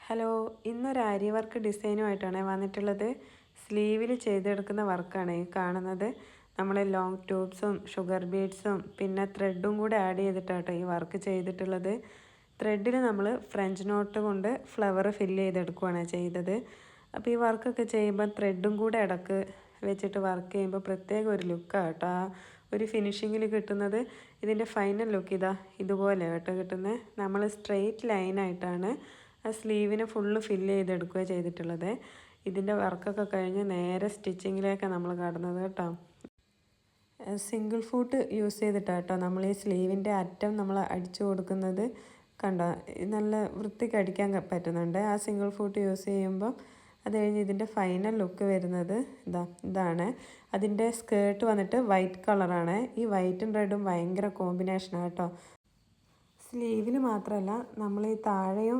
Hello, ഇന്നൊരു ആരി work ഡിസൈനുമായിട്ടാണ് വന്നിട്ടുള്ളത്. സ്ലീവിൽ ചെയ്തെടുക്കുന്ന വർക്കാണ് ഈ കാണുന്നത്. നമ്മൾ ലോങ് ട്യൂബ്സും ഷുഗർ ബീഡ്സും പിന്നെ ത്രെഡും കൂടെ ആഡ് ചെയ്തിട്ടാട്ടോ ഈ വർക്ക് ചെയ്തിട്ടുള്ളത്. ത്രെഡിൽ നമ്മൾ ഫ്രഞ്ച് നോട്ട് കൊണ്ട് ഫ്ലവർ ഫില്ല് ചെയ്തെടുക്കുകയാണ് ചെയ്തത്. അപ്പോൾ ഈ വർക്കൊക്കെ ചെയ്യുമ്പോൾ ത്രെഡും കൂടെ ഇടക്ക് വെച്ചിട്ട് വർക്ക് ചെയ്യുമ്പോൾ പ്രത്യേക ഒരു ലുക്കാണ് കേട്ടോ. ഒരു ഫിനിഷിങ്ങിൽ കിട്ടുന്നത്. ഇതിൻ്റെ ഫൈനൽ ലുക്ക് ഇതുപോലെ കേട്ടോ കിട്ടുന്നത്. നമ്മൾ സ്ട്രെയിറ്റ് ലൈനായിട്ടാണ് ആ സ്ലീവിനെ ഫുള്ള് ഫില്ല് ചെയ്തെടുക്കുക ചെയ്തിട്ടുള്ളത്. ഇതിൻ്റെ വർക്കൊക്കെ കഴിഞ്ഞ് നേരെ സ്റ്റിച്ചിങ്ങിലേക്കാണ് നമ്മൾ കടന്നത് കേട്ടോ. സിംഗിൾ ഫൂട്ട് യൂസ് ചെയ്തിട്ടാണ് കേട്ടോ നമ്മൾ ഈ സ്ലീവിൻ്റെ അറ്റം നമ്മൾ അടിച്ചു കൊടുക്കുന്നത്. കണ്ടോ, നല്ല വൃത്തിക്ക് അടിക്കാൻ പറ്റുന്നുണ്ട് ആ സിംഗിൾ ഫൂട്ട് യൂസ് ചെയ്യുമ്പോൾ. അത് കഴിഞ്ഞ് ഇതിൻ്റെ ഫൈനൽ ലുക്ക് വരുന്നത് ഇതാണ്. അതിൻ്റെ സ്കേർട്ട് വന്നിട്ട് വൈറ്റ് കളറാണ്. ഈ വൈറ്റും റെഡും ഭയങ്കര കോമ്പിനേഷനാണ് കേട്ടോ. സ്ലീവിന് മാത്രമല്ല, നമ്മൾ ഈ താഴെയും